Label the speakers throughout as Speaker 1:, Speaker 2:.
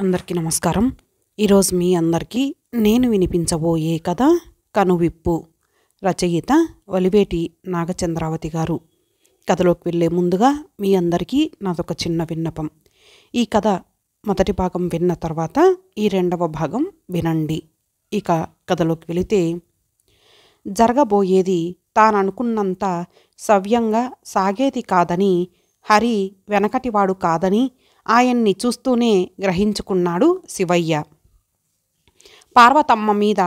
Speaker 1: అందరికీ నమస్కారం. ఈరోజు మీ అందరికీ నేను వినిపించబోయే కథ కనువిప్పు. రచయిత వలివేటి నాగచంద్రావతి గారు. కథలోకి వెళ్ళే ముందుగా మీ అందరికీ నాదొక చిన్న విన్నపం. ఈ కథ మొదటి భాగం విన్న తర్వాత ఈ రెండవ భాగం వినండి. ఇక కథలోకి వెళితే, జరగబోయేది తాననుకున్నంత సవ్యంగా సాగేది కాదని, హరి వెనకటివాడు కాదని ఆయన్ని చూస్తూనే గ్రహించుకున్నాడు శివయ్య. పార్వతమ్మ మీద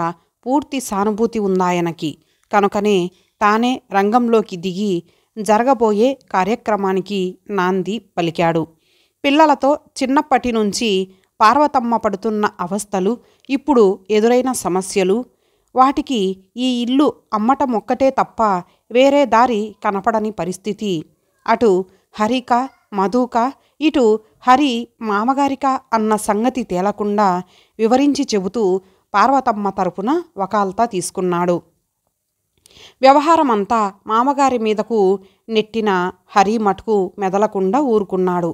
Speaker 1: పూర్తి సానుభూతి ఉందాయనకి. కనుకనే తానే రంగంలోకి దిగి జరగబోయే కార్యక్రమానికి నాంది పలికాడు. పిల్లలతో చిన్నప్పటి నుంచి పార్వతమ్మ పడుతున్న అవస్థలు, ఇప్పుడు ఎదురైన సమస్యలు, వాటికి ఈ ఇల్లు అమ్మటం ఒక్కటే తప్ప వేరే దారి కనపడని పరిస్థితి. అటు హరిక, మధుక, ఇటు హరి మామగారిక అన్న సంగతి తేలకుండా వివరించి చెబుతూ పార్వతమ్మ తరపున వకాల్తా తీసుకున్నాడు. వ్యవహారమంతా మామగారి మీదకు నెట్టిన హరి మటుకు మెదలకుండా ఊరుకున్నాడు.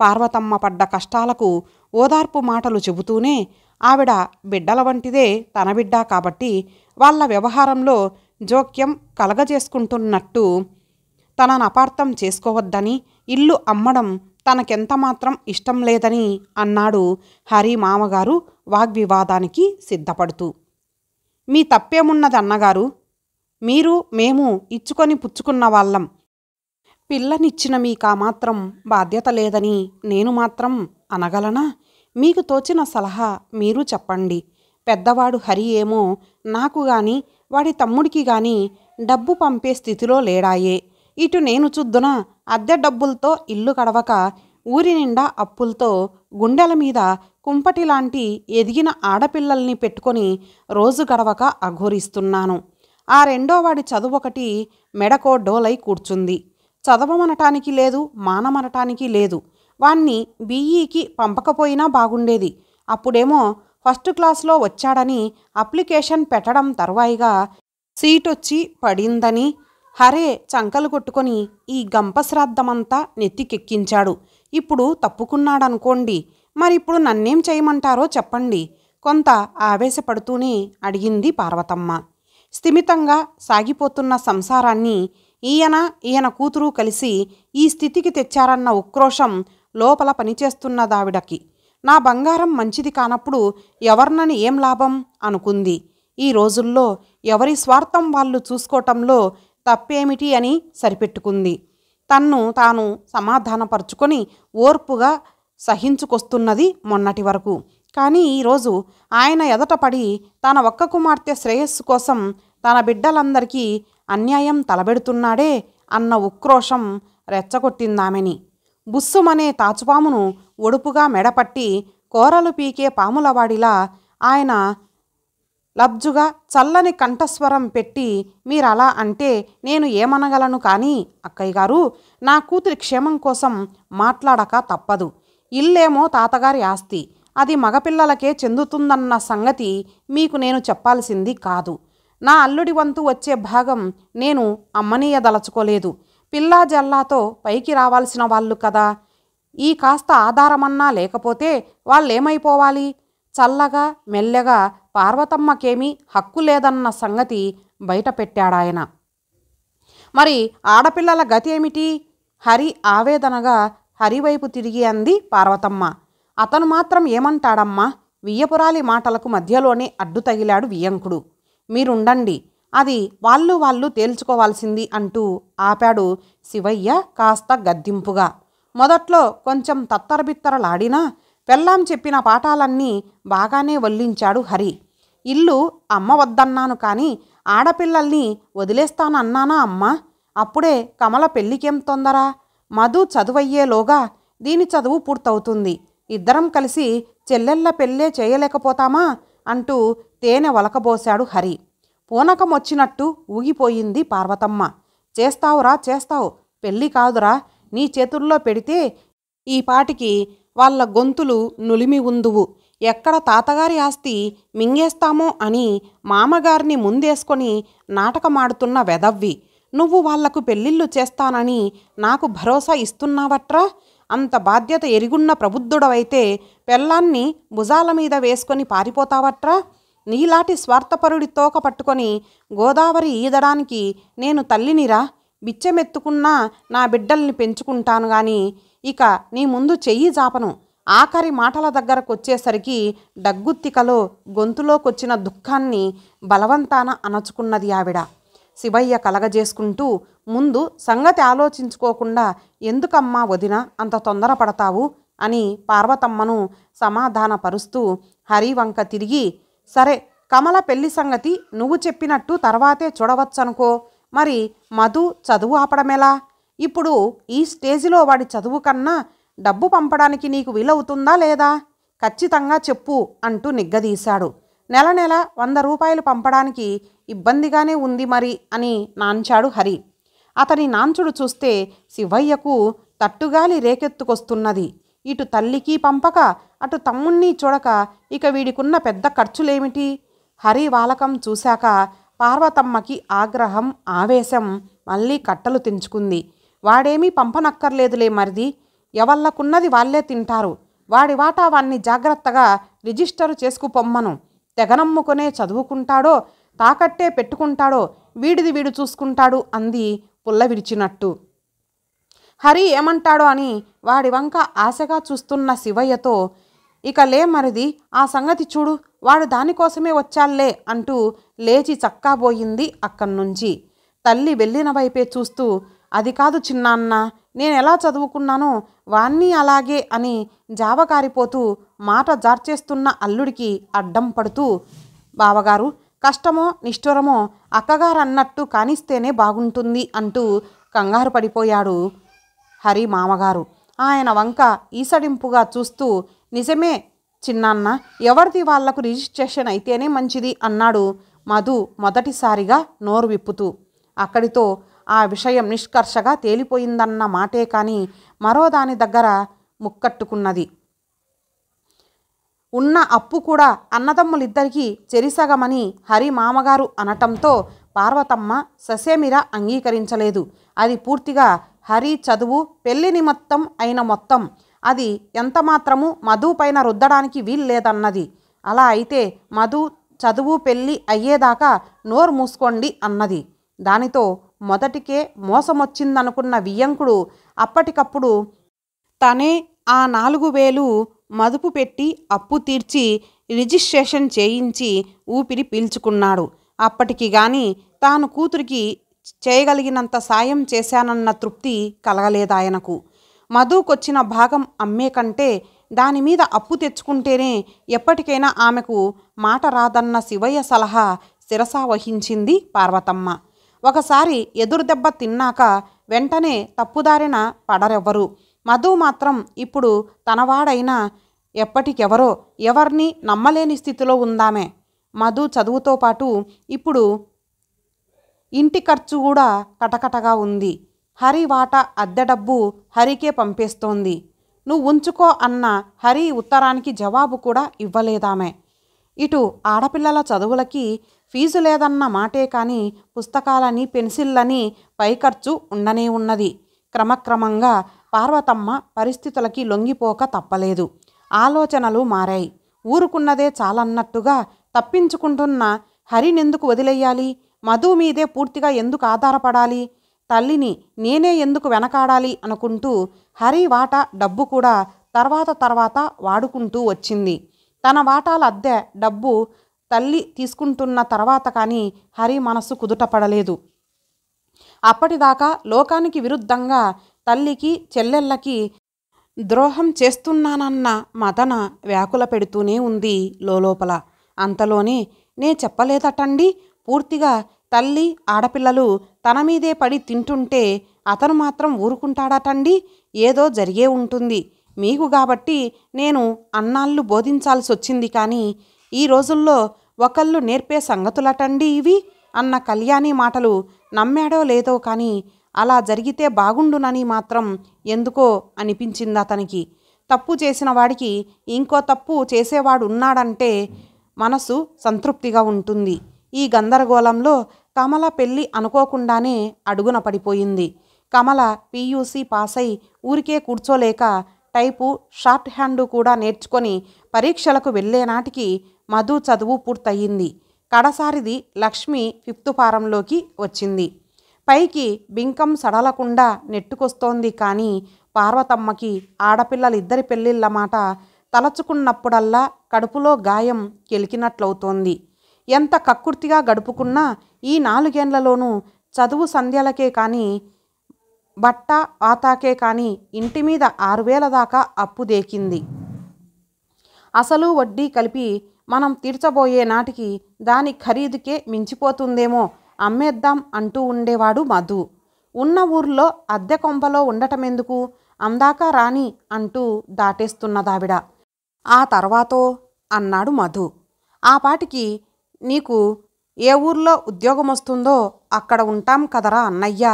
Speaker 1: పార్వతమ్మ పడ్డ కష్టాలకు ఓదార్పు మాటలు చెబుతూనే, ఆవిడ బిడ్డల వంటిదే తన బిడ్డ కాబట్టి వాళ్ళ వ్యవహారంలో జోక్యం కలగజేసుకుంటున్నట్టు తనను అపార్థం చేసుకోవద్దని, ఇల్లు అమ్మడం తనకెంతమాత్రం ఇష్టం లేదని అన్నాడు హరి మామగారు వాగ్వివాదానికి సిద్ధపడుతూ. మీ తప్పేమున్నది అన్నగారు? మీరు మేము ఇచ్చుకొని పుచ్చుకున్న వాళ్ళం. పిల్లనిచ్చిన మీకా మాత్రం బాధ్యత లేదని నేను మాత్రం అనగలనా? మీకు తోచిన సలహా మీరు చెప్పండి. పెద్దవాడు హరి ఏమో నాకు గాని వాడి తమ్ముడికి గాని డబ్బు పంపే స్థితిలో లేడాయే. ఇటు నేను చూద్దున అద్దె డబ్బులతో ఇల్లు గడవక, ఊరి నిండా అప్పులతో గుండెల మీద కుంపటిలాంటి ఎదిగిన ఆడపిల్లల్ని పెట్టుకొని రోజు గడవక అఘోరిస్తున్నాను. ఆ రెండోవాడి చదువొకటి మెడకో డోలై కూర్చుంది. చదవమనటానికి లేదు, మానమనటానికి లేదు. వాణ్ణి బిఈకి పంపకపోయినా బాగుండేది. అప్పుడేమో ఫస్ట్ క్లాస్లో వచ్చాడని అప్లికేషన్ పెట్టడం తరువాయిగా సీటొచ్చి పడిందని హరే చంకలు కొట్టుకొని ఈ గంపశ్రాద్ధమంతా నెత్తికెక్కించాడు. ఇప్పుడు తప్పుకున్నాడనుకోండి, మరిప్పుడు నన్నేం చేయమంటారో చెప్పండి. కొంత ఆవేశపడుతూనే అడిగింది పార్వతమ్మ. స్థిమితంగా సాగిపోతున్న సంసారాన్ని ఈయన కూతురు కలిసి ఈ స్థితికి తెచ్చారన్న ఉక్రోషం లోపల పనిచేస్తున్నదావిడకి. నా బంగారం మంచిది కానప్పుడు ఎవర్నని ఏం లాభం అనుకుంది. ఈ రోజుల్లో ఎవరి స్వార్థం వాళ్ళు చూసుకోవటంలో తప్పేమిటి అని సరిపెట్టుకుంది. తన్ను తాను సమాధానపరుచుకొని ఓర్పుగా సహించుకొస్తున్నది మొన్నటి వరకు. కానీ ఈరోజు ఆయన ఎదటపడి తన ఒక్క కుమార్తె శ్రేయస్సు కోసం తన బిడ్డలందరికీ అన్యాయం తలబెడుతున్నాడే అన్న ఉక్రోషం రెచ్చగొట్టిందామెని. బుస్సుమనే తాచుపామును ఒడుపుగా మెడపట్టి కోరలు పీకే పాములవాడిలా ఆయన లబ్జుగా చల్లని కంఠస్వరం పెట్టి, మీరలా అంటే నేను ఏమనగలను? కానీ అక్కయ్య గారు, నా కూతురి క్షేమం కోసం మాట్లాడక తప్పదు. ఇల్లేమో తాతగారి ఆస్తి, అది మగపిల్లలకే చెందుతుందన్న సంగతి మీకు నేను చెప్పాల్సింది కాదు. నా అల్లుడి వంతు వచ్చే భాగం నేను అమ్మనీయదలచుకోలేదు. పిల్లా జల్లాతో పైకి రావాల్సిన వాళ్ళు కదా. ఈ కాస్త ఆధారమన్నా లేకపోతే వాళ్ళేమైపోవాలి? చల్లగా మెల్లగా పార్వతమ్మకేమీ హక్కు లేదన్న సంగతి బయట పెట్టాడాయన. మరి ఆడపిల్లల గతి ఏమిటి? హరి ఆవేదనగా హరివైపు తిరిగి అంది పార్వతమ్మ. అతను మాత్రం ఏమంటాడమ్మా? వియ్యపురాలి మాటలకు మధ్యలోనే అడ్డు తగిలాడు వియ్యంకుడు. మీరుండండి, అది వాళ్ళు తేల్చుకోవాల్సింది అంటూ ఆపాడు శివయ్య కాస్త గద్దింపుగా. మొదట్లో కొంచెం తత్తరబిత్తరలాడినా పెళ్ళాం చెప్పిన పాఠాలన్నీ బాగానే వల్లించాడు హరి. ఇల్లు అమ్మ వద్దన్నాను కానీ ఆడపిల్లల్ని వదిలేస్తానన్నానా అమ్మా? అప్పుడే కమల పెళ్ళికేం తొందర? మధు చదువయ్యేలోగా దీని చదువు పూర్తవుతుంది. ఇద్దరం కలిసి చెల్లెళ్ళ పెళ్ళే చేయలేకపోతామా అంటూ తేనె వలకబోశాడు హరి. పూనకం వచ్చినట్టు ఊగిపోయింది పార్వతమ్మ. చేస్తావురా, చేస్తావు. పెళ్ళి కాదురా, నీ చేతుల్లో పెడితే ఈ పాటికి వాళ్ళ గొంతులు నులిమి ఉందువు. ఎక్కడ తాతగారి ఆస్తి మింగేస్తామో అని మామగారిని ముందేసుకొని నాటకమాడుతున్న వెదవ్వి. నువ్వు వాళ్లకు పెళ్ళిళ్ళు చేస్తానని నాకు భరోసా ఇస్తున్నావట్రా? అంత బాధ్యత ఎరుగున్న ప్రబుద్ధుడవైతే పెళ్ళాన్ని భుజాల మీద వేసుకొని పారిపోతావట్రా? నీలాంటి స్వార్థపరుడి తోక పట్టుకొని గోదావరి ఈదడానికి నేను తల్లినిరా? బిచ్చెమెత్తుకున్నా నా బిడ్డల్ని పెంచుకుంటాను గాని ఇక నీ ముందు చెయ్యి జాపను. ఆఖరి మాటల దగ్గరకొచ్చేసరికి డగ్గుత్తికలో గొంతులోకొచ్చిన దుఃఖాన్ని బలవంతాన అణచుకున్నది ఆవిడ. శివయ్య కలగజేసుకుంటూ, ముందు సంగతి ఆలోచించుకోకుండా ఎందుకమ్మా వదిన అంత తొందరపడతావు అని పార్వతమ్మను సమాధానపరుస్తూ హరివంక తిరిగి, సరే కమల పెళ్లి సంగతి నువ్వు చెప్పినట్టు తర్వాతే చూడవచ్చనుకో. మరి మధు చదువు ఆపడమెలా? ఇప్పుడు ఈ స్టేజిలో వాడి చదువు కన్నా డబ్బు పంపడానికి నీకు వీలవుతుందా లేదా? ఖచ్చితంగా చెప్పు అంటూ నిగ్గదీశాడు. నెల నెల 100 రూపాయలు పంపడానికి ఇబ్బందిగానే ఉంది మరి అని నాంచాడు హరి. అతని నాంచుడు చూస్తే శివయ్యకు తట్టుగాలి రేకెత్తుకొస్తున్నది. ఇటు తల్లికి పంపక అటు తమ్ముణ్ణి చూడక ఇక వీడికున్న పెద్ద ఖర్చులేమిటి? హరి వాలకం చూశాక పార్వతమ్మకి ఆగ్రహం, ఆవేశం మళ్ళీ కట్టలు తెంచుకుంది. వాడేమీ పంపనక్కర్లేదులే మరిది, ఎవళ్ళకున్నది వాళ్ళే తింటారు. వాడి వాటా వాణ్ణి జాగ్రత్తగా రిజిస్టరు చేసుకుపొమ్మను. తెగనమ్ముకునే చదువుకుంటాడో తాకట్టే పెట్టుకుంటాడో వీడిది వీడు చూసుకుంటాడు అంది పుల్ల విరిచినట్టు. హరి ఏమంటాడో అని వాడి వంక ఆశగా చూస్తున్న శివయ్యతో, ఇక లే మరిది, ఆ సంగతి చూడు, వాడు దానికోసమే వచ్చాళ్లే అంటూ లేచి చక్కాబోయింది అక్కడ్నుంచి. తల్లి వెళ్ళిన వైపే చూస్తూ, అది కాదు చిన్నాన్న, నేనెలా చదువుకున్నానో వాణ్ణి అలాగే అని జావకారిపోతూ మాట జార్చేస్తున్న అల్లుడికి అడ్డం పడుతూ, బావగారు కష్టమో నిష్ఠురమో అక్కగారన్నట్టు కానిస్తేనే బాగుంటుంది అంటూ కంగారు పడిపోయాడు హరి మామగారు. ఆయన వంక ఈసడింపుగా చూస్తూ, నిజమే చిన్నాన్న, ఎవరిది వాళ్లకు రిజిస్ట్రేషన్ అయితేనే మంచిది అన్నాడు మధు మొదటిసారిగా నోరు విప్పుతూ. అక్కడితో ఆ విషయం నిష్కర్షగా తేలిపోయిందన్న మాటే కానీ మరో దాని దగ్గర ముక్కట్టుకున్నది. ఉన్న అప్పు కూడా అన్నదమ్ములిద్దరికీ చెరిసగమని హరి మామగారు అనటంతో పార్వతమ్మ ససేమిరా అంగీకరించలేదు. అది పూర్తిగా హరి చదువు పెళ్లి నిమిత్తం అయిన మొత్తం, అది ఎంతమాత్రము మధు పైన రుద్దడానికి వీల్లేదన్నది. అలా అయితే మధు చదువు పెళ్ళి అయ్యేదాకా నోరు మూసుకోండి అన్నది. దానితో మొదటికే మోసమొచ్చిందనుకున్న వియ్యంకుడు అప్పటికప్పుడు తనే ఆ 4,000 మదుపు పెట్టి అప్పు తీర్చి రిజిస్ట్రేషన్ చేయించి ఊపిరి పీల్చుకున్నాడు. అప్పటికి గాని తాను కూతురికి చేయగలిగినంత సాయం చేశానన్న తృప్తి కలగలేదాయనకు. మధుకొచ్చిన భాగం అమ్మే కంటే దానిమీద అప్పు తెచ్చుకుంటేనే ఎప్పటికైనా ఆమెకు మాట రాదన్న శివయ్య సలహా శిరసా వహించింది పార్వతమ్మ. ఒకసారి ఎదురుదెబ్బ తిన్నాక వెంటనే తప్పుదారిన పడరెవ్వరు. మధు మాత్రం ఇప్పుడు తనవాడైనా ఎప్పటికెవరో ఎవరిని నమ్మలేని స్థితిలో ఉందామె. మధు చదువుతో పాటు ఇప్పుడు ఇంటి ఖర్చు కూడా కటకటగా ఉంది. హరి వాటా అద్దె డబ్బు హరికే పంపేస్తోంది. నువ్వు ఉంచుకో అన్న హరి ఉత్తరానికి జవాబు కూడా ఇవ్వలేదామె. ఇటు ఆడపిల్లల చదువులకి ఫీజు లేదన్న మాటే కానీ పుస్తకాలని పెన్సిళ్ళని పైఖర్చు ఉండనే ఉన్నది. క్రమక్రమంగా పార్వతమ్మ పరిస్థితులకి లొంగిపోక తప్పలేదు. ఆలోచనలు మారాయి. ఊరుకున్నదే చాలన్నట్టుగా తప్పించుకుంటున్న హరినెందుకు వదిలేయాలి? మధు మీదే పూర్తిగా ఎందుకు ఆధారపడాలి? తల్లిని నేనే ఎందుకు వెనకాడాలి అనుకుంటూ హరి వాటా డబ్బు కూడా తర్వాత వాడుకుంటూ వచ్చింది. తన వాటాల అద్దె డబ్బు తల్లి తీసుకుంటున్న తర్వాత కానీ హరి మనసు కుదుటపడలేదు. అప్పటిదాకా లోకానికి విరుద్ధంగా తల్లికి చెల్లెళ్ళకి ద్రోహం చేస్తున్నానన్న మదన వ్యాకుల పెడుతూనే ఉంది లోపల. అంతలోనే నే చెప్పలేదటండి, పూర్తిగా తల్లి ఆడపిల్లలు తన మీదే పడి తింటుంటే అతను మాత్రం ఊరుకుంటాడటండి. ఏదో జరిగే ఉంటుంది మీకు కాబట్టి నేను అన్నాళ్ళు బోధించాల్సి వచ్చింది. కానీ ఈ రోజుల్లో ఒకళ్ళు నేర్పే సంగతులటండి ఇవి అన్న కళ్యాణి మాటలు నమ్మాడో లేదో కానీ అలా జరిగితే బాగుండునని మాత్రం ఎందుకో అనిపించింది అతనికి. తప్పు చేసిన వాడికి ఇంకో తప్పు చేసేవాడు ఉన్నాడంటే మనసు సంతృప్తిగా ఉంటుంది. ఈ గందరగోళంలో కమల పెళ్ళి అనుకోకుండానే అడుగున పడిపోయింది. కమల పీయూసీ పాస్ అయి ఊరికే కూర్చోలేక టైపు షార్ట్ హ్యాండు కూడా నేర్చుకొని పరీక్షలకు వెళ్ళేనాటికి మధు చదువు పూర్తయింది. కడసారిది లక్ష్మి 5th ఫారంలోకి వచ్చింది. పైకి బింకం సడలకుండా నెట్టుకొస్తోంది. కానీ పార్వతమ్మకి ఆడపిల్లలిద్దరి పెళ్ళిళ్ళ మాట తలచుకున్నప్పుడల్లా కడుపులో గాయం కెలికినట్లవుతోంది. ఎంత కక్కుర్తిగా గడుపుకున్నా ఈ 4 ఏళ్లలోనూ చదువు సంధ్యలకే కానీ బట్ట ఆతాకే కానీ ఇంటి మీద 6,000 దాకా అప్పు దేకింది. అసలు వడ్డీ కలిపి మనం తీర్చబోయే నాటికి దాని ఖరీదుకే మించిపోతుందేమో, అమ్మేద్దాం అంటూ ఉండేవాడు మధు. ఉన్న ఊర్లో అద్దె కొంపలో ఉండటమెందుకు, అందాక రాని అంటూ దాటేస్తున్నదావిడ. ఆ తర్వాతో అన్నాడు మధు. ఆ పాటికి నీకు ఏ ఊర్లో ఉద్యోగమొస్తుందో అక్కడ ఉంటాం కదరా అన్నయ్య,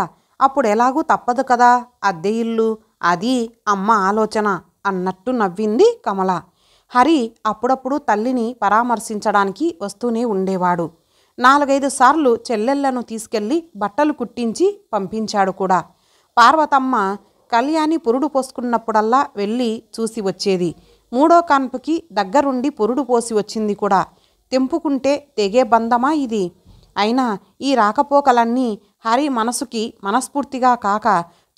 Speaker 1: అప్పుడెలాగూ తప్పదు కదా అద్దె ఇల్లు, అది అమ్మ ఆలోచన అన్నట్టు నవ్వింది కమల. హరి అప్పుడప్పుడు తల్లిని పరామర్శించడానికి వస్తూనే ఉండేవాడు. 4-5 సార్లు చెల్లెళ్లను తీసుకెళ్లి బట్టలు కుట్టించి పంపించాడు కూడా. పార్వతమ్మ కళ్యాణి పురుడు పోసుకున్నప్పుడల్లా వెళ్ళి చూసి వచ్చేది. 3వ కాన్పుకి దగ్గరుండి పురుడు పోసి వచ్చింది కూడా. తెంపుకుంటే తెగే బంధమా ఇది? అయినా ఈ రాకపోకలన్నీ హరి మనసుకి మనస్ఫూర్తిగా కాక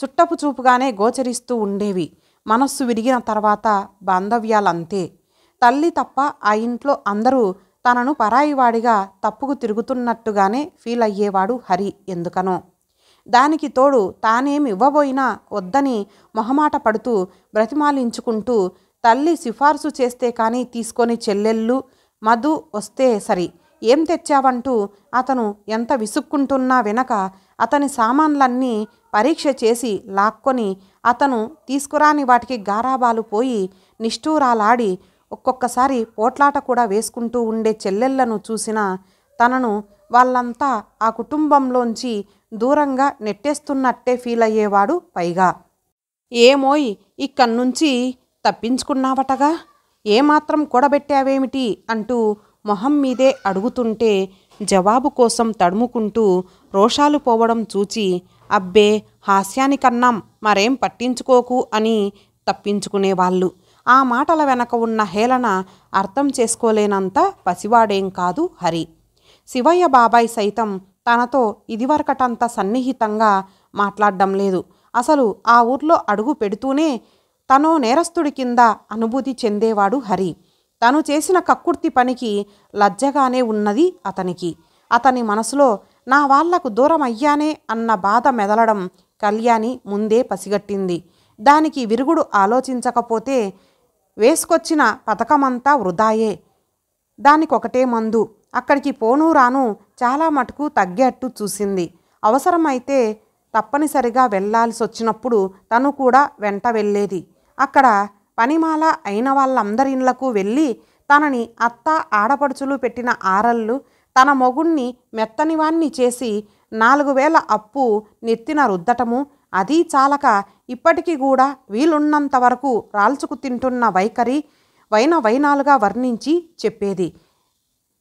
Speaker 1: చుట్టపు చూపుగానే గోచరిస్తూ ఉండేవి. మనస్సు విరిగిన తర్వాత బాంధవ్యాలంతే. తల్లి తప్ప ఆ ఇంట్లో అందరూ తనను పరాయివాడిగా తప్పుకు తిరుగుతున్నట్టుగానే ఫీల్ అయ్యేవాడు హరి ఎందుకనో. దానికి తోడు తానేమి ఇవ్వబోయినా వద్దని మొహమాట పడుతూ బ్రతిమాలించుకుంటూ తల్లి సిఫార్సు చేస్తే కానీ తీసుకొని చెల్లెళ్ళు మధు వస్తే సరి, ఏం తెచ్చావంటూ అతను ఎంత విసుక్కుంటున్నా వెనక అతని సామాన్లన్నీ పరీక్ష చేసి లాక్కొని అతను తీసుకురాని వాటికి గారాబాలు పోయి నిష్ఠూరాలాడి ఒక్కొక్కసారి పోట్లాట కూడా వేసుకుంటూ ఉండే చెల్లెళ్లను చూసినా తనను వాళ్ళంతా ఆ కుటుంబంలోంచి దూరంగా నెట్టేస్తున్నట్టే ఫీల్ అయ్యేవాడు. పైగా ఏమోయ్ ఇక్కడ్నుంచి తప్పించుకున్నావటగా, ఏమాత్రం కూడబెట్టావేమిటి అంటూ మొహం మీదే అడుగుతుంటే జవాబు కోసం తడుముకుంటూ రోషాలు పోవడం చూచి అబ్బే హాస్యానికన్నాం, మరేం పట్టించుకోకు అని తప్పించుకునేవాళ్ళు. ఆ మాటల వెనక ఉన్న హేళన అర్థం చేసుకోలేనంత పసివాడేం కాదు హరి. శివయ్య బాబాయ్ సైతం తనతో ఇదివరకటంత సన్నిహితంగా మాట్లాడడం లేదు. అసలు ఆ ఊర్లో అడుగు పెడుతూనే తనో నేరస్తుడి కింద అనుభూతి చెందేవాడు హరి. తను చేసిన కక్కుర్తి పనికి లజ్జగానే ఉన్నది అతనికి. అతని మనసులో నా వాళ్లకు దూరం అయ్యానే అన్న బాధ మెదలడం కళ్యాణి ముందే పసిగట్టింది. దానికి విరుగుడు ఆలోచించకపోతే వేసుకొచ్చిన పథకమంతా వృధాయే. దానికొకటే మందు. అక్కడికి పోను రాను చాలా మటుకు తగ్గేట్టు చూసింది. అవసరమైతే తప్పనిసరిగా వెళ్లాల్సొచ్చినప్పుడు తను కూడా వెంట వెళ్ళేది. అక్కడ పనిమాల అయిన వాళ్ళందరిళ్లకు వెళ్ళి తనని అత్త ఆడపడుచులు పెట్టిన ఆరళ్ళు తన మొగుణ్ణి మెత్తనివాణ్ణి చేసి 4,000 అప్పు నెత్తిన రుద్దటము, అదీ చాలక ఇప్పటికీ కూడా వీలున్నంత వరకు రాల్చుకు తింటున్న వైఖరి వైనాలుగా వర్ణించి చెప్పేది.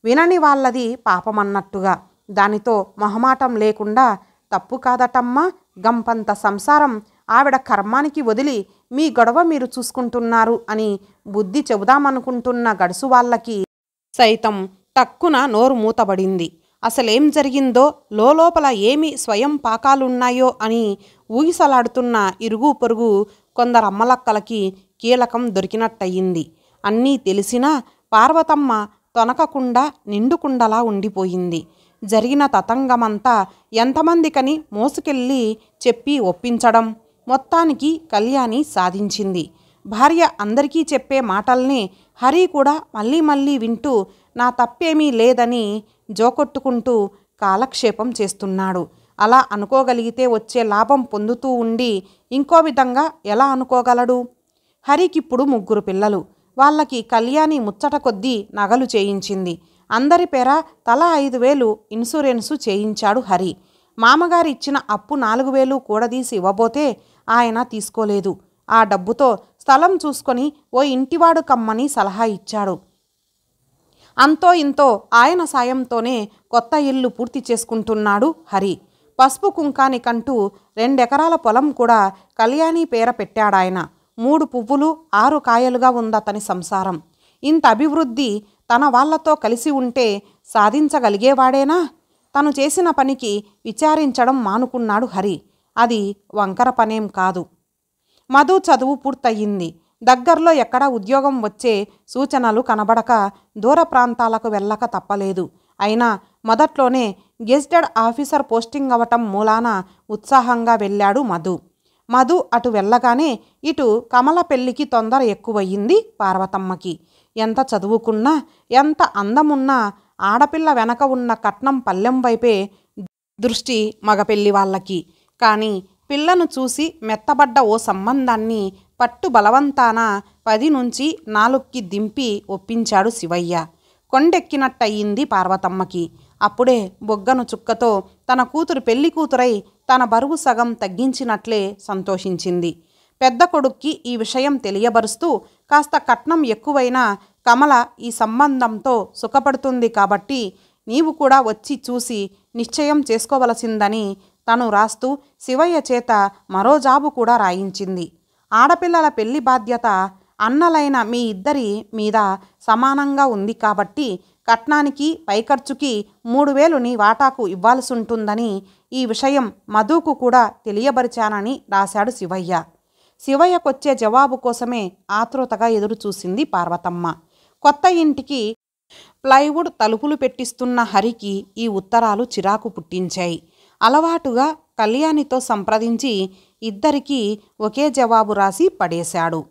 Speaker 1: వినని వాళ్ళది పాపమన్నట్టుగా. దానితో మొహమాటం లేకుండా తప్పు కాదటమ్మా, గంపంత సంసారం ఆవిడ కర్మానికి వదిలి మీ గొడవ మీరు చూసుకుంటున్నారు అని బుద్ధి చెబుదామనుకుంటున్న గడుసు వాళ్ళకి సైతం టక్కున నోరు మూతబడింది. అసలేం జరిగిందో, లోపల ఏమి స్వయం పాకాలున్నాయో అని ఊగిసలాడుతున్న ఇరుగు పొరుగు కొందరమ్మలక్కలకి కీలకం దొరికినట్టయింది. అన్నీ తెలిసినా పార్వతమ్మ తొనకకుండా నిండుకుండలా ఉండిపోయింది. జరిగిన తతంగమంతా ఎంతమందికని మోసుకెళ్ళి చెప్పి ఒప్పించడం మొత్తానికి కళ్యాణి సాధించింది. భార్య అందరికీ చెప్పే మాటల్నే హరి కూడా మళ్ళీ మళ్ళీ వింటూ నా తప్పేమీ లేదని జోకొట్టుకుంటూ కాలక్షేపం చేస్తున్నాడు. అలా అనుకోగలిగితే వచ్చే లాభం పొందుతూ ఉండి ఇంకో విధంగా ఎలా అనుకోగలడు? హరికిప్పుడు 3 పిల్లలు. వాళ్ళకి కళ్యాణి ముచ్చట కొద్దీ నగలు చేయించింది. అందరి పేర తలా 5,000 ఇన్సూరెన్సు చేయించాడు హరి. మామగారు ఇచ్చిన అప్పు 4,000 కూడదీసి ఇవ్వబోతే ఆయన తీసుకోలేదు. ఆ డబ్బుతో స్థలం చూసుకొని ఓ ఇంటివాడు కమ్మని సలహా ఇచ్చాడు. అంతో ఇంతో ఆయన సాయంతోనే కొత్త ఇల్లు పూర్తి చేసుకుంటున్నాడు హరి. పసుపు కుంకానికంటూ 2 ఎకరాల పొలం కూడా కళ్యాణి పేర పెట్టాడాయన. 3 పువ్వులు 6 కాయలుగా ఉందతని సంసారం. ఇంత అభివృద్ధి తన వాళ్లతో కలిసి ఉంటే సాధించగలిగేవాడేనా? తను చేసిన పనికి విచారించడం మానుకున్నాడు హరి. అది వంకర పనేం కాదు. మధు చదువు పూర్తయింది. దగ్గర్లో ఎక్కడా ఉద్యోగం వచ్చే సూచనలు కనబడక దూర ప్రాంతాలకు వెళ్ళక తప్పలేదు. అయినా మొదట్లోనే గెజిటెడ్ ఆఫీసర్ పోస్టింగ్ అవటం మూలాన ఉత్సాహంగా వెళ్ళాడు మధు. మధు అటు వెళ్ళగానే ఇటు కమల పెళ్లికి తొందర ఎక్కువయ్యింది పార్వతమ్మకి. ఎంత చదువుకున్నా, ఎంత అందమున్నా ఆడపిల్ల వెనక ఉన్న కట్నం పల్లెం వైపే దృష్టి మగపెళ్లి వాళ్ళకి. కానీ పిల్లను చూసి మెత్తబడ్డ ఓ సంబంధాన్ని పట్టు బలవంతాన 10 నుంచి 4కి దింపి ఒప్పించాడు శివయ్య. కొండెక్కినట్టయింది పార్వతమ్మకి. అప్పుడే బొగ్గను చుక్కతో తన కూతురు పెళ్లి కూతురై తన బరువు సగం తగ్గించినట్లే సంతోషించింది. పెద్ద కొడుక్కి ఈ విషయం తెలియబరుస్తూ, కాస్త కట్నం ఎక్కువైనా కమల ఈ సంబంధంతో సుఖపడుతుంది కాబట్టి నీవు కూడా వచ్చి చూసి నిశ్చయం చేసుకోవలసిందని తను రాస్తూ శివయ్య చేత మరో జాబు కూడా రాయించింది. ఆడపిల్లల పెళ్లి బాధ్యత అన్నలైన మీ ఇద్దరి మీద సమానంగా ఉంది కాబట్టి కట్నానికి పైఖర్చుకి 3000 నీ వాటాకు ఇవ్వాల్సుంటుందని ఈ విషయం మధుకు కూడా తెలియబరిచానని రాశాడు శివయ్య. శివయ్యకొచ్చే జవాబు కోసమే ఆతృతగా ఎదురు చూసింది పార్వతమ్మ. కొత్త ఇంటికి ప్లైవుడ్ తలుపులు పెట్టిస్తున్న హరికి ఈ ఉత్తరాలు చిరాకు పుట్టించాయి. అలవాటుగా కళ్యాణితో సంప్రదించి ఇద్దరికీ ఒకే జవాబు రాసి పడేశాడు.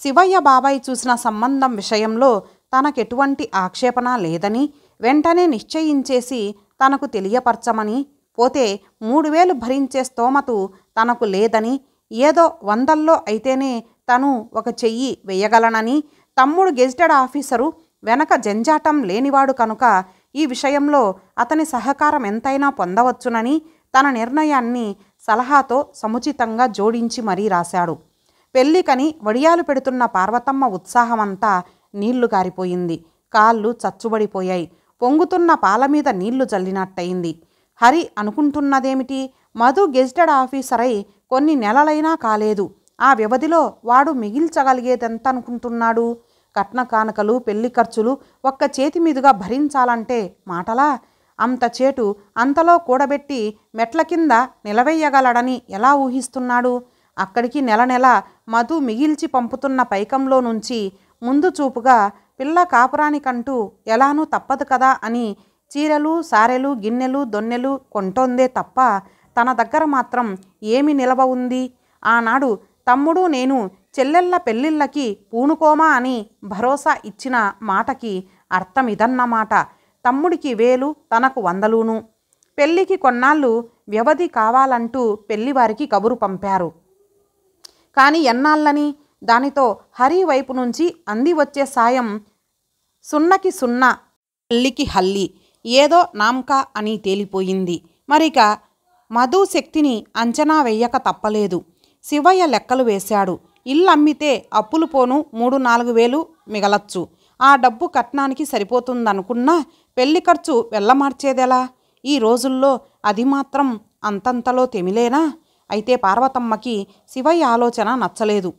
Speaker 1: శివయ్య బాబాయ్ చూసిన సంబంధం విషయంలో తనకెటువంటి ఆక్షేపణ లేదని వెంటనే నిశ్చయించేసి తనకు తెలియపరచమని, పోతే 3000 భరించే స్తోమతు తనకు లేదని, ఏదో 100ల్లో అయితేనే తను ఒక చెయ్యి వేయగలనని, తమ్ముడు గెజిటెడ్ ఆఫీసరు వెనక జంజాటం లేనివాడు కనుక ఈ విషయంలో అతని సహకారం ఎంతైనా పొందవచ్చునని తన నిర్ణయాన్ని సలహాతో సముచితంగా జోడించి మరీ రాశాడు. పెళ్ళికని వడియాలు పెడుతున్న పార్వతమ్మ ఉత్సాహమంతా నీళ్లు గారిపోయింది. కాళ్ళు చచ్చుబడిపోయాయి. పొంగుతున్న పాల మీద నీళ్లు జల్లినట్టయింది. హరి అనుకుంటున్నదేమిటి? మధు గెజిటెడ్ ఆఫీసరై కొన్ని నెలలైనా కాలేదు. ఆ వ్యవధిలో వాడు మిగిల్చగలిగేదెంతనుకుంటున్నాడు? కట్న కానుకలు, పెళ్లి ఖర్చులు ఒక్క చేతి మీదుగా భరించాలంటే మాటలా? అంత చేటు అంతలో కూడబెట్టి మెట్ల కింద నిలవేయగలడని ఎలా ఊహిస్తున్నాడు? అక్కడికి నెల నెల మధు మిగిల్చి పంపుతున్న పైకంలో నుంచి ముందు చూపుగా పిల్ల కాపురానికంటూ ఎలానూ తప్పదు కదా అని చీరలు, సారెలు, గిన్నెలు, దొన్నెలు కొంటోందే తప్ప తన దగ్గర మాత్రం ఏమి నిలవ ఉంది? ఆనాడు తమ్ముడు నేను చెల్లెళ్ళ పెళ్ళిళ్ళకి పూనుకోమా అని భరోసా ఇచ్చిన మాటకి అర్థం ఇదన్నమాట. తమ్ముడికి 1000, తనకు 100లును. పెళ్ళికి కొన్నాళ్ళు వ్యవధి కావాలంటూ పెళ్లివారికి కబురు పంపారు. కానీ ఎన్నాళ్ళని? దానితో హరి వైపు నుంచి అంది వచ్చే సాయం 0కి 0, హల్లికి హల్లి, ఏదో నామ్కా అని తేలిపోయింది. మరిక మధు శక్తిని అంచనా వెయ్యక తప్పలేదు. శివయ్య లెక్కలు వేశాడు. ఇల్లు అమ్మితే అప్పులు పోను 3-4 వేలు మిగలచ్చు. ఆ డబ్బు కట్నానికి సరిపోతుందనుకున్నా పెళ్లి ఖర్చు వెళ్ళమార్చేదెలా? ఈ రోజుల్లో అది మాత్రం అంతంతలో తెమిలేనా? అయితే పార్వతమ్మకి శివయ్య ఆలోచన నచ్చలేదు.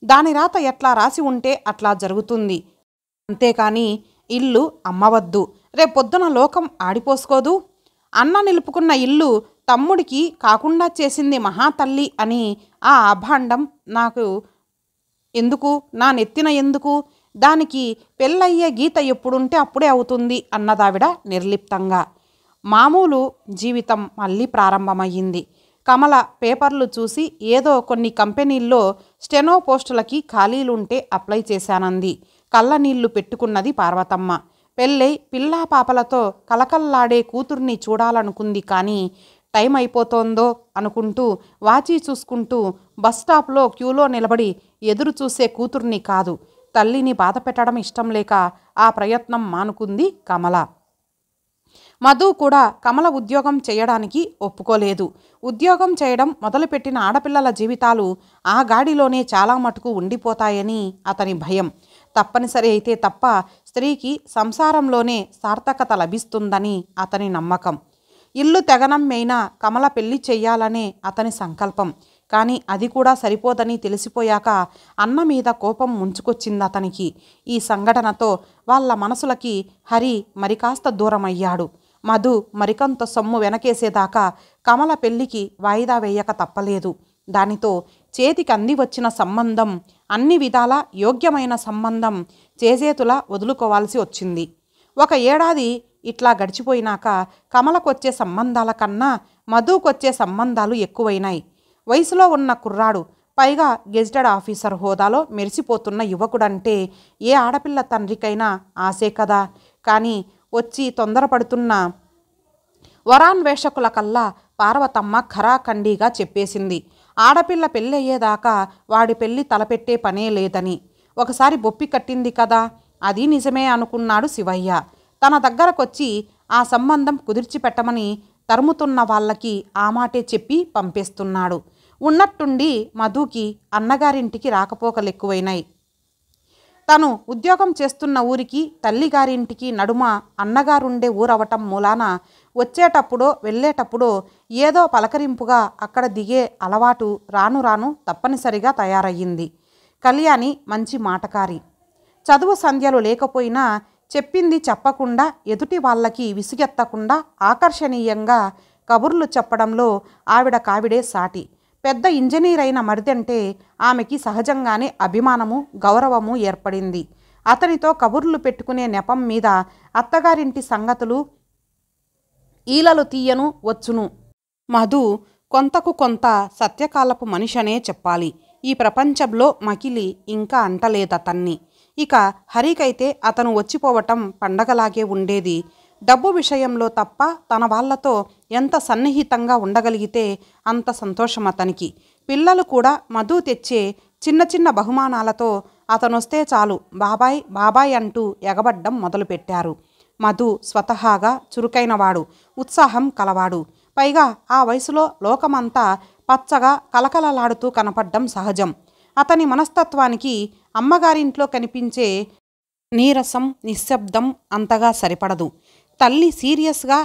Speaker 1: దాని రాత ఎట్లా రాసి ఉంటే అట్లా జరుగుతుంది. అంతేకాని ఇల్లు అమ్మవద్దు. రేపొద్దున లోకం ఆడిపోసుకోదు. అన్న నిలుపుకున్న ఇల్లు తమ్ముడికి కాకుండా చేసింది మహాతల్లి అని ఆ అభాండం నాకు ఎందుకు? నా నెత్తిన ఎందుకు? దానికి పెళ్ళయ్యే గీత ఎప్పుడుంటే అప్పుడే అవుతుంది అన్నదావిడ నిర్లిప్తంగా. మామూలు జీవితం మళ్ళీ ప్రారంభమయ్యింది. కమల పేపర్లు చూసి ఏదో కొన్ని కంపెనీల్లో స్టెనో పోస్టులకి ఖాళీలుంటే అప్లై చేశానంది. కళ్ళనీళ్లు పెట్టుకున్నది పార్వతమ్మ. పెళ్ళై పిల్లా పాపలతో కలకల్లాడే కూతుర్ని చూడాలనుకుంది. కానీ టైం అయిపోతోందో అనుకుంటూ వాచి చూసుకుంటూ బస్టాప్లో క్యూలో నిలబడి ఎదురు చూసే కూతుర్ని కాదు, తల్లిని బాధ పెట్టడం ఇష్టం లేక ఆ ప్రయత్నం మానుకుంది కమల. మధు కూడా కమల ఉద్యోగం చేయడానికి ఒప్పుకోలేదు. ఉద్యోగం చేయడం మొదలుపెట్టిన ఆడపిల్లల జీవితాలు ఆ గాడిలోనే చాలా మటుకు ఉండిపోతాయని అతని భయం. తప్పనిసరి అయితే తప్ప స్త్రీకి సంసారంలోనే సార్థకత లభిస్తుందని అతని నమ్మకం. ఇల్లు తెగనమ్మైనా కమల పెళ్లి చెయ్యాలనే అతని సంకల్పం. కానీ అది కూడా సరిపోదని తెలిసిపోయాక అన్న మీద కోపం ముంచుకొచ్చింది అతనికి. ఈ సంఘటనతో వాళ్ళ మనసులకి హరి మరికాస్త దూరమయ్యాడు. మధు మరికంత సొమ్ము వెనకేసేదాకా కమల పెళ్లికి వాయిదా వేయక తప్పలేదు. దానితో చేతికి అంది వచ్చిన సంబంధం, అన్ని విధాల యోగ్యమైన సంబంధం చేజేతులా వదులుకోవాల్సి వచ్చింది. 1 ఏడాది ఇట్లా గడిచిపోయినాక కమలకొచ్చే సంబంధాల కన్నా మధుకొచ్చే సంబంధాలు ఎక్కువైనాయి. వయసులో ఉన్న కుర్రాడు, పైగా గెజిటెడ్ ఆఫీసర్ హోదాలో మెరిసిపోతున్న యువకుడంటే ఏ ఆడపిల్ల తండ్రికైనా ఆశే కదా. కానీ వచ్చి తొందరపడుతున్న వరాన్వేషకుల కల్లా పార్వతమ్మ ఖరాఖండిగా చెప్పేసింది, ఆడపిల్ల పెళ్ళయ్యేదాకా వాడి పెళ్ళి తలపెట్టే పనే లేదని. ఒకసారి బొప్పి కట్టింది కదా, అది నిజమే అనుకున్నాడు శివయ్య. తన దగ్గరకొచ్చి ఆ సంబంధం కుదిర్చిపెట్టమని తరుముతున్న వాళ్ళకి ఆ మాటే చెప్పి పంపేస్తున్నాడు. ఉన్నట్టుండి మధుకి అన్నగారింటికి రాకపోకలెక్కువైనాయి. తను ఉద్యోగం చేస్తున్న ఊరికి తల్లిగారింటికి నడుమ అన్నగారుండే ఊరవటం మూలాన వచ్చేటప్పుడో వెళ్ళేటప్పుడో ఏదో పలకరింపుగా అక్కడ దిగే అలవాటు రాను రాను తప్పనిసరిగా తయారయ్యింది. కళ్యాణి మంచి మాటకారి. చదువు సంధ్యలు లేకపోయినా చెప్పింది చెప్పకుండా ఎదుటి వాళ్ళకి విసుగెత్తకుండా ఆకర్షణీయంగా కబుర్లు చెప్పడంలో ఆవిడకావిడే సాటి. పెద్ద ఇంజనీర్ అయిన మరిదంటే ఆమెకి సహజంగానే అభిమానము గౌరవము ఏర్పడింది. అతనితో కబుర్లు పెట్టుకునే నెపం మీద అత్తగారింటి సంగతులు ఈలలు తీయను వచ్చును. మధు కొంతకు కొంత సత్యకాలపు మనిషనే చెప్పాలి. ఈ ప్రపంచంలో మకిలి ఇంకా అంటలేదతన్ని. ఇక హరికైతే అతను వచ్చిపోవటం పండగలాగే ఉండేది. డబ్బు విషయంలో తప్ప తన వాళ్లతో ఎంత సన్నిహితంగా ఉండగలిగితే అంత సంతోషం అతనికి. పిల్లలు కూడా మధు తెచ్చే చిన్న చిన్న బహుమానాలతో అతనొస్తే చాలు బాబాయ్ బాబాయ్ అంటూ ఎగబడ్డం మొదలుపెట్టారు. మధు స్వతహాగా చురుకైనవాడు, ఉత్సాహం కలవాడు. పైగా ఆ వయసులో లోకమంతా పచ్చగా కలకలలాడుతూ కనపడ్డం సహజం. అతని మనస్తత్వానికి అమ్మగారింట్లో కనిపించే నీరసం నిశ్శబ్దం అంతగా సరిపడదు. తల్లి సీరియస్గా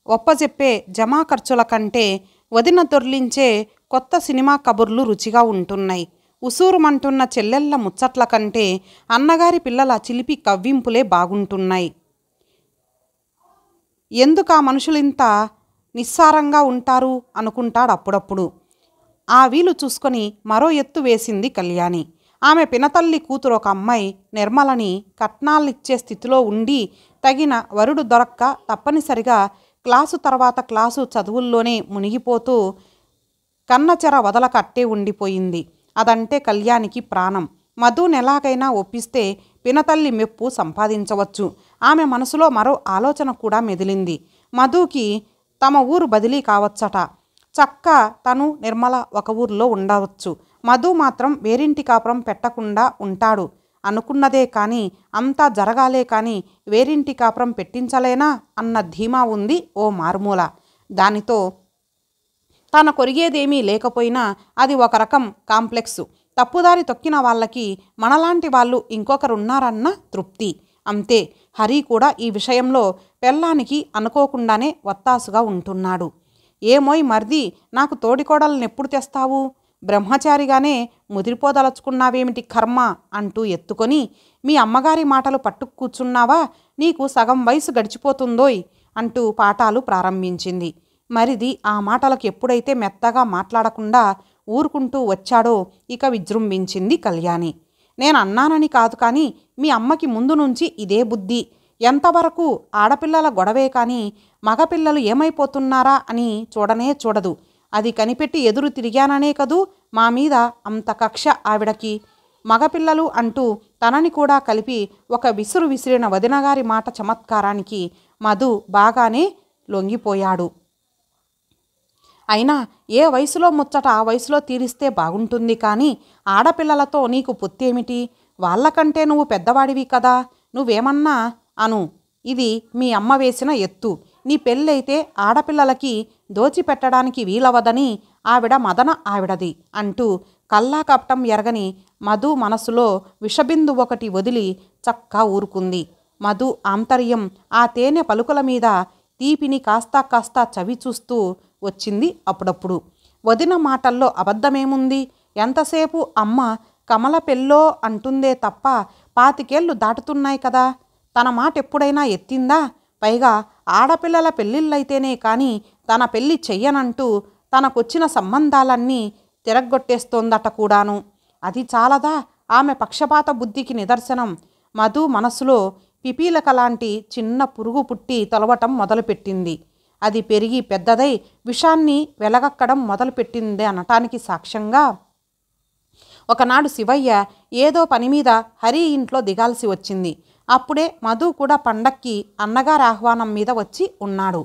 Speaker 1: ఒప్పజెప్పే జమా ఖర్చుల కంటే వదిన దొర్లించే కొత్త సినిమా కబుర్లు రుచిగా ఉంటున్నాయి. ఉసూరుమంటున్న చెల్లెళ్ళ ముచ్చట్ల కంటే అన్నగారి పిల్లల చిలిపి కవ్వింపులే బాగుంటున్నాయి. ఎందుకా మనుషులింత నిస్సారంగా ఉంటారు అనుకుంటాడు అప్పుడప్పుడు. ఆ వీలు చూసుకొని మరో ఎత్తు వేసింది కళ్యాణి. ఆమె పినతల్లి కూతురు ఒక అమ్మాయి నిర్మలని కట్నాలిచ్చే స్థితిలో ఉండి తగిన వరుడు దొరక్క తప్పనిసరిగా క్లాసు తర్వాత క్లాసు చదువుల్లోనే మునిగిపోతూ కన్నచెర వదలక అట్టే ఉండిపోయింది. అదంటే కళ్యాణికి ప్రాణం. మధునెలాగైనా ఒప్పిస్తే పినతల్లి మెప్పు సంపాదించవచ్చు. ఆమె మనసులో మరో ఆలోచన కూడా మెదిలింది. మధుకి తమ ఊరు బదిలీ కావచ్చట. చక్క తను నిర్మల ఒక ఊర్లో ఉండవచ్చు. మధు మాత్రం వేరింటి కాపురం పెట్టకుండా ఉంటాడు అనుకున్నదే కానీ అంతా జరగాలే కానీ వేరింటి కాపురం పెట్టించలేనా అన్న ధీమా ఉంది ఓ మారుమూల. దానితో తన కొరిగేదేమీ లేకపోయినా అది ఒక రకం కాంప్లెక్సు. తప్పుదారి తొక్కిన వాళ్ళకి మనలాంటి వాళ్ళు ఇంకొకరున్నారన్న తృప్తి. అంతే. హరి కూడా ఈ విషయంలో పెళ్ళానికి అనుకోకుండానే వత్తాసుగా ఉంటున్నాడు. ఏమోయ్ మర్ది, నాకు తోడికోడలను ఎప్పుడు తెస్తావు? బ్రహ్మచారిగానే ముదిరిపోదలుచుకున్నావేమిటి కర్మ అంటూ ఎత్తుకొని, మీ అమ్మగారి మాటలు పట్టు కూర్చున్నావా? నీకు సగం వయసు గడిచిపోతుందోయ్ అంటూ పాఠాలు ప్రారంభించింది. మరిది ఆ మాటలకు ఎప్పుడైతే మెత్తగా మాట్లాడకుండా ఊరుకుంటూ వచ్చాడో ఇక విజృంభించింది కళ్యాణి. నేను అన్నానని కాదు కానీ మీ అమ్మకి ముందు నుంచి ఇదే బుద్ధి. ఎంతవరకు ఆడపిల్లల గొడవే కానీ మగపిల్లలు ఏమైపోతున్నారా అని చూడనే చూడదు. అది కనిపెట్టి ఎదురు తిరిగాననే కదూ మా మీద అంత కక్ష ఆవిడకి. మగపిల్లలు అంటూ తనని కూడా కలిపి ఒక విసురు విసిరిన వదినగారి మాట చమత్కారానికి మధు బాగానే లొంగిపోయాడు. అయినా ఏ వయసులో ముచ్చట ఆ వయసులో తీరిస్తే బాగుంటుంది కానీ ఆడపిల్లలతో నీకు పొత్తేమిటి? వాళ్ళకంటే నువ్వు పెద్దవాడివి కదా, నువ్వేమన్నా అను. ఇది మీ అమ్మ వేసిన ఎత్తు. నీ పెళ్ళైతే ఆడపిల్లలకి దోచిపెట్టడానికి వీలవదని ఆవిడ మదన ఆవిడది అంటూ కల్లా కపటం ఎరగని మధు మనసులో విషబిందు ఒకటి వదిలి చక్కా ఊరుకుంది. మధు ఆంతర్యం ఆ తేనె పలుకుల మీద తీపిని కాస్తా కాస్తా చవి చూస్తూ వచ్చింది అప్పుడప్పుడు. వదిన మాటల్లో అబద్ధమేముంది? ఎంతసేపు అమ్మ కమల పెళ్ళో అంటుందే తప్ప 25 ఏళ్ళు దాటుతున్నాయి కదా. తన మాట ఎప్పుడైనా ఎత్తిందా? పైగా ఆడపిల్లల పెళ్ళిళ్ళైతేనే కానీ తన పెళ్ళి చెయ్యనంటూ తనకొచ్చిన సంబంధాలన్నీ తిరగ్గొట్టేస్తోందట కూడాను. అది చాలదా ఆమె పక్షపాత బుద్ధికి నిదర్శనం? మధు మనసులో పిపీలకలాంటి చిన్న పురుగు పుట్టి తొలవటం మొదలుపెట్టింది. అది పెరిగి పెద్దదై విషాన్ని వెలగక్కడం మొదలుపెట్టింది అనటానికి సాక్ష్యంగా ఒకనాడు శివయ్య ఏదో పని మీద హరి ఇంట్లో దిగాల్సి వచ్చింది. అప్పుడే మధు కూడా పండక్కి అన్నగారి ఆహ్వానం మీద వచ్చి ఉన్నాడు.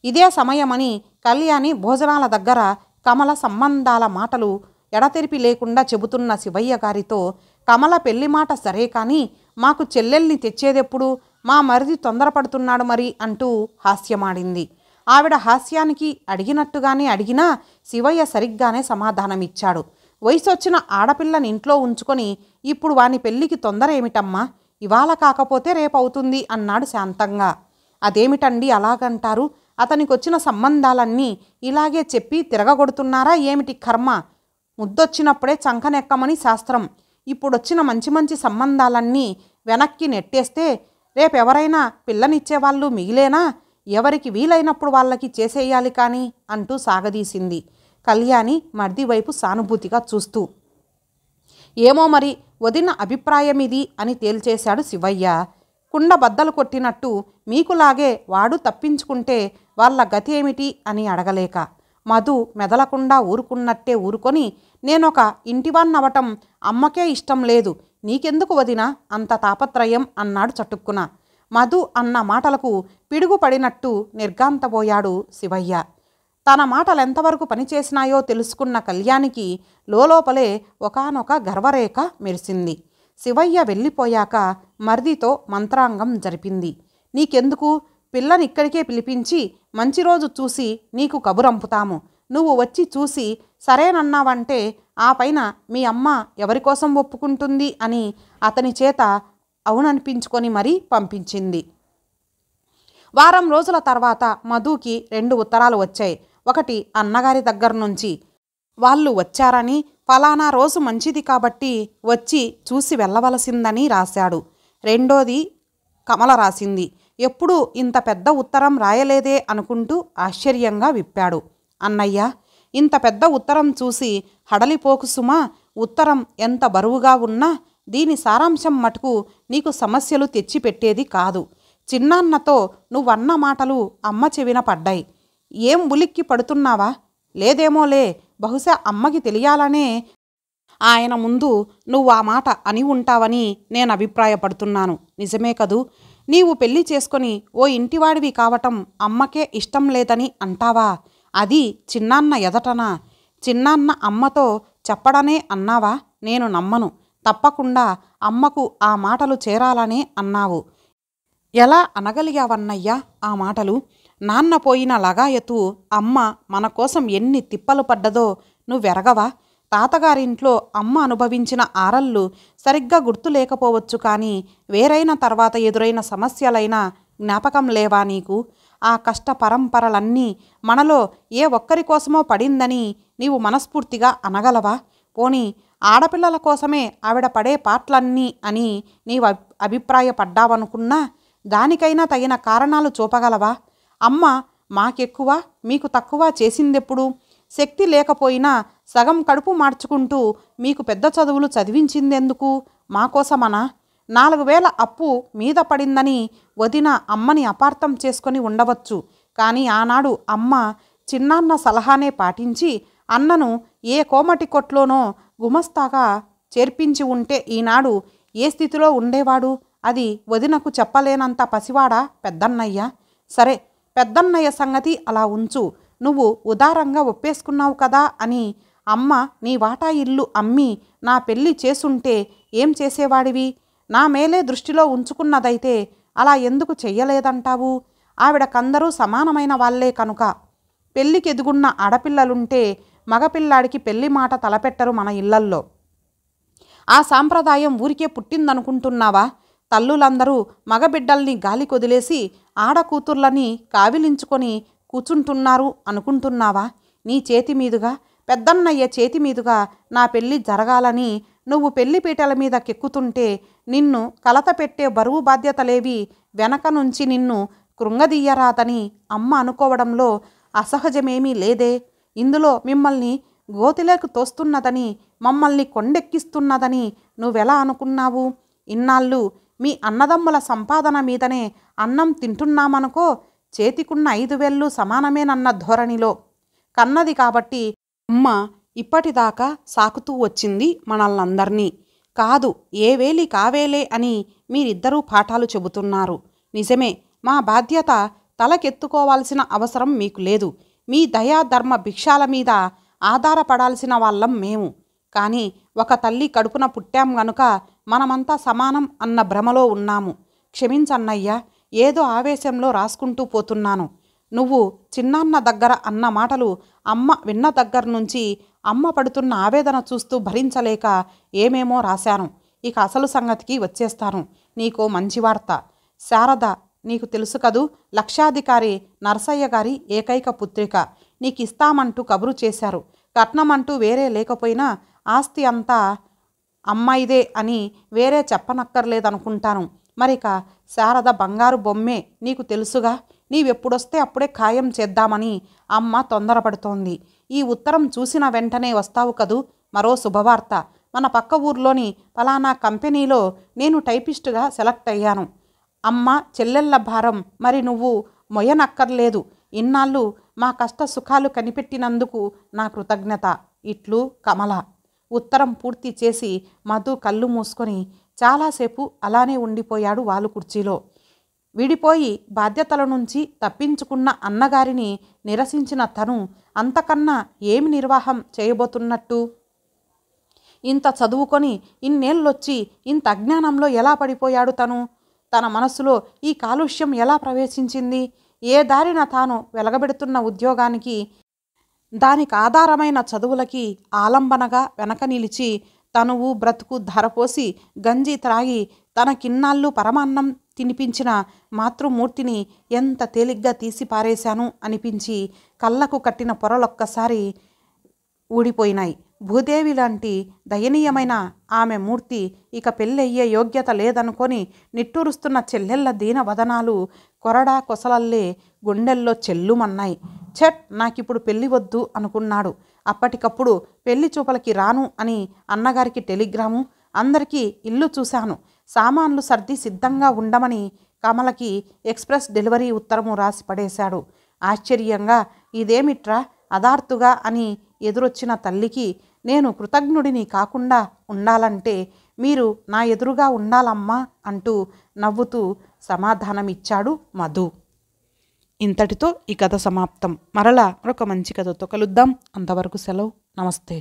Speaker 1: ఇదే సమయమని కళ్యాణి భోజనాల దగ్గర కమల సంబంధాల మాటలు ఎడతెరిపి లేకుండా చెబుతున్న శివయ్య గారితో, కమల పెళ్లి మాట సరే కానీ మాకు చెల్లెల్ని తెచ్చేదెప్పుడు? మా మరిది తొందరపడుతున్నాడు మరి అంటూ హాస్యమాడింది. ఆవిడ హాస్యానికి అడిగినట్టుగానే అడిగినా శివయ్య సరిగ్గానే సమాధానమిచ్చాడు. వయసొచ్చిన ఆడపిల్లని ఇంట్లో ఉంచుకొని ఇప్పుడు వాని పెళ్లికి తొందర ఏమిటమ్మా? ఇవాళ కాకపోతే రేపవుతుంది అన్నాడు శాంతంగా. అదేమిటండి అలాగంటారు? అతనికొచ్చిన సంబంధాలన్నీ ఇలాగే చెప్పి తిరగగొడుతున్నారా ఏమిటి కర్మ? ముద్దొచ్చినప్పుడే చంకనెక్కమని శాస్త్రం. ఇప్పుడొచ్చిన మంచి మంచి సంబంధాలన్నీ వెనక్కి నెట్టేస్తే రేపెవరైనా పిల్లనిచ్చేవాళ్ళు మిగిలేనా? ఎవరికి వీలైనప్పుడు వాళ్ళకి చేసేయాలి కానీ అంటూ సాగదీసింది కళ్యాణి మర్ది వైపు సానుభూతిగా చూస్తూ. ఏమో మరి వదిన అభిప్రాయమిది అని తేల్చేశాడు శివయ్య. కుండ బద్దలు కొట్టినట్టు మీకులాగే వాడు తప్పించుకుంటే వాళ్ళ గతి ఏమిటి అని అడగలేక మధు మెదలకుండా ఊరుకున్నట్టే ఊరుకొని, నేనొక ఇంటివాన్నవటం అమ్మకే ఇష్టం లేదు, నీకెందుకు వదినా అంత తాపత్రయం అన్నాడు చటుక్కున. మధు అన్న మాటలకు పిడుగు పడినట్టు నిర్గాంతపోయాడు శివయ్య. తన మాటలెంతవరకు పనిచేసినాయో తెలుసుకున్న కళ్యాణికి లోలోపలే ఒకానొక గర్వరేఖ మెరిసింది. శివయ్య వెళ్ళిపోయాక మర్దితో మంత్రాంగం జరిపింది. నీకెందుకు, పిల్లనిక్కడికే పిలిపించి మంచి రోజు చూసి నీకు కబురంపుతాము. నువ్వు వచ్చి చూసి సరేనన్నావంటే ఆ పైన మీ అమ్మ ఎవరికోసం ఒప్పుకుంటుంది అని అతని చేత అవుననిపించుకొని మరీ పంపించింది. వారం రోజుల తర్వాత మధుకి 2 ఉత్తరాలు వచ్చాయి. ఒకటి అన్నగారి దగ్గర నుంచి, వాళ్ళు వచ్చారని, ఫలానా రోజు మంచిది కాబట్టి వచ్చి చూసి వెళ్ళవలసిందని రాశాడు. రెండోది కమల రాసింది. ఎప్పుడూ ఇంత పెద్ద ఉత్తరం రాయలేదే అనుకుంటూ ఆశ్చర్యంగా విప్పాడు. అన్నయ్య, ఇంత పెద్ద ఉత్తరం చూసి హడలిపోకు సుమా. ఉత్తరం ఎంత బరువుగా ఉన్నా దీని సారాంశం మటుకు నీకు సమస్యలు తెచ్చిపెట్టేది కాదు. చిన్నాన్నతో నువ్వన్న మాటలు అమ్మ చెవిన పడ్డాయి. ఏం ఉలిక్కి పడుతున్నావా? లేదేమోలే, బహుశా అమ్మకి తెలియాలనే ఆయన ముందు నువ్వు ఆ మాట అని ఉంటావని నేను అభిప్రాయపడుతున్నాను. నిజమే కదూ? నీవు పెళ్లి చేసుకొని ఓ ఇంటివాడివి కావటం అమ్మకే ఇష్టం లేదని అంటావా? అది చిన్నాన్న ఎదటనా? చిన్నాన్న అమ్మతో చెప్పడనే అన్నావా? నేను నమ్మను. తప్పకుండా అమ్మకు ఆ మాటలు చేరాలనే అన్నావు. ఎలా అనగలిగావన్నయ్యా ఆ మాటలు? నాన్న పోయిన లగాయతు అమ్మ మన కోసం ఎన్ని తిప్పలు పడ్డదో నువ్వెరగవా? తాతగారింట్లో అమ్మ అనుభవించిన ఆరళ్ళు సరిగ్గా గుర్తు లేకపోవచ్చు కానీ వేరైన తర్వాత ఎదురైన సమస్యలైనా జ్ఞాపకం లేవా నీకు? ఆ కష్ట పరంపరలన్నీ మనలో ఏ ఒక్కరి కోసమో పడిందని నీవు మనస్ఫూర్తిగా అనగలవా? పోనీ ఆడపిల్లల కోసమే ఆవిడ పడే పాటలన్నీ అని నీవు అభిప్రాయపడ్డావనుకున్నా దానికైనా తగిన కారణాలు చూపగలవా? అమ్మ మాకెక్కువ మీకు తక్కువ చేసిందెప్పుడు? శక్తి లేకపోయినా సగం కడుపు మార్చుకుంటూ మీకు పెద్ద చదువులు చదివించిందెందుకు? మాకోసమనా? 4000 అప్పు మీద పడిందని వదిన అమ్మని అపార్థం చేసుకొని ఉండవచ్చు. కానీ ఆనాడు అమ్మ చిన్నాన్న సలహానే పాటించి అన్నను ఏ కోమటి కొట్లోనో గుమస్తాగా చేర్పించి ఉంటే ఈనాడు ఏ స్థితిలో ఉండేవాడు? అది వదినకు చెప్పలేనంత పసివాడా పెద్దన్నయ్య? సరే, పెద్దన్నయ్య సంగతి అలా ఉంచు. నువ్వు ఉదారంగా ఒప్పేసుకున్నావు కదా అని అమ్మ నీ వాటా ఇల్లు అమ్మి నా పెళ్ళి చేసుంటే ఏం చేసేవాడివి? నా మేలే దృష్టిలో ఉంచుకున్నదైతే అలా ఎందుకు చెయ్యలేదంటావు? ఆవిడకందరూ సమానమైన వాళ్లే కనుక. పెళ్ళికి ఎదుగున్న ఆడపిల్లలుంటే మగపిల్లాడికి పెళ్లి మాట తలపెట్టరు మన ఇళ్లల్లో. ఆ సాంప్రదాయం ఊరికే పుట్టిందనుకుంటున్నావా? తల్లులందరూ మగబిడ్డల్ని గాలికొదిలేసి ఆడకూతుర్లని కావిలించుకొని కూచుంటున్నారు అనుకుంటున్నావా? నీ చేతి మీదుగా, పెద్దన్నయ్య చేతి మీదుగా నా పెళ్ళి జరగాలని నువ్వు పెళ్లిపీటల మీద కెక్కుతుంటే నిన్ను కలత పెట్టే బరువు బాధ్యతలేవి వెనక నుంచి నిన్ను కృంగదీయరాదని అమ్మ అనుకోవడంలో అసహజమేమీ లేదే. ఇందులో మిమ్మల్ని గోతిలోకి తోస్తున్నదని, మమ్మల్ని కొండెక్కిస్తున్నదని నువ్వెలా అనుకున్నావు? ఇన్నాళ్ళు మీ అన్నదమ్ముల సంపాదన మీదనే అన్నం తింటున్నామనుకో, చేతికున్న 5 వేళ్ళు సమానమేనన్న ధోరణిలో కన్నది కాబట్టి అమ్మ ఇప్పటిదాకా సాకుతూ వచ్చింది మనల్నందర్నీ. కాదు, ఏ వేలి కావేలే అని మీరిద్దరూ పాఠాలు చెబుతున్నారు. నిజమే, మా బాధ్యత తలకెత్తుకోవాల్సిన అవసరం మీకు లేదు. మీ దయా ధర్మ భిక్షాల మీద ఆధారపడాల్సిన వాళ్ళం మేము. కానీ ఒక తల్లి కడుపున పుట్టాం గనుక మనమంతా సమానం అన్న భ్రమలో ఉన్నాము. క్షమించన్నయ్యా, ఏదో ఆవేశంలో రాసుకుంటూ పోతున్నాను. నువ్వు చిన్నాన్న దగ్గర అన్న మాటలు అమ్మ విన్న దగ్గర నుంచి అమ్మ పడుతున్న ఆవేదన చూస్తూ భరించలేక ఏమేమో రాశాను. ఇక అసలు సంగతికి వచ్చేస్తాను. నీకో మంచి వార్త. శారద నీకు తెలుసు కదూ, లక్షాధికారి నరసయ్య గారి ఏకైక పుత్రిక. నీకిస్తామంటూ కబురు చేశారు. కట్నమంటూ వేరే లేకపోయినా ఆస్తి అంతా అమ్మాయిదే అని వేరే చెప్పనక్కర్లేదనుకుంటాను. మరిక శారద బంగారు బొమ్మే, నీకు తెలుసుగా. నీవెప్పుడొస్తే అప్పుడే ఖాయం చేద్దామని అమ్మ తొందరపడుతోంది. ఈ ఉత్తరం చూసిన వెంటనే వస్తావు కదూ. మరో శుభవార్త. మన పక్క ఊర్లోని ఫలానా కంపెనీలో నేను టైపిస్టుగా సెలెక్ట్ అయ్యాను. అమ్మ చెల్లెళ్ళ భారం మరి నువ్వు మొయ్యనక్కర్లేదు. ఇన్నాళ్ళు మా కష్ట సుఖాలు కనిపెట్టినందుకు నా కృతజ్ఞత. ఇట్లు కమల. ఉత్తరం పూర్తి చేసి మధు కళ్ళు మూసుకొని చాలాసేపు అలానే ఉండిపోయాడు వాలు కుర్చీలో. విడిపోయి బాధ్యతల నుంచి తప్పించుకున్న అన్నగారిని నిరసించిన తను అంతకన్నా ఏమి నిర్వాహం చేయబోతున్నట్టు? ఇంత చదువుకొని ఇన్నేళ్ళొచ్చి ఇంత అజ్ఞానంలో ఎలా పడిపోయాడు తను? తన మనసులో ఈ కాలుష్యం ఎలా ప్రవేశించింది? ఏ దారిన తాను వెలగబెడుతున్న ఉద్యోగానికి, దానికి ఆధారమైన చదువులకి ఆలంబనగా వెనక నిలిచి తనువు బ్రతుకు ధరపోసి గంజి త్రాగి తనకిన్నాళ్ళు పరమాన్నం తినిపించిన మాతృమూర్తిని ఎంత తేలిగ్గా తీసి పారేశాను అనిపించి కళ్ళకు కట్టిన పొరలొక్కసారి ఊడిపోయినాయి. భూదేవి లాంటి దయనీయమైన ఆమె మూర్తి ఇక పెళ్ళయ్యే యోగ్యత లేదనుకొని నిట్టూరుస్తున్న చెల్లెళ్ళ దీన వదనాలు కొరడా కొసలల్లే గుండెల్లో చెల్లుమన్నాయి. ఛట్, నాకిప్పుడు పెళ్ళి వద్దు అనుకున్నాడు. అప్పటికప్పుడు పెళ్లి చూపలకి రాను అని అన్నగారికి టెలిగ్రాము, అందరికీ ఇల్లు చూశాను, సామాన్లు సర్ది సిద్ధంగా ఉండమని కమలకి ఎక్స్ప్రెస్ డెలివరీ ఉత్తరము రాసి పడేశాడు. ఆశ్చర్యంగా ఇదేమిట్రా అదార్తుగా అని ఎదురొచ్చిన తల్లికి, నేను కృతజ్ఞుడిని కాకుండా ఉండాలంటే మీరు నా ఎదురుగా ఉండాలమ్మా అంటూ నవ్వుతూ సమాధానమిచ్చాడు మధు. ఇంతటితో ఈ కథ సమాప్తం. మరలా మరొక మంచి కథతో కలుద్దాం. అంతవరకు సెలవు. నమస్తే.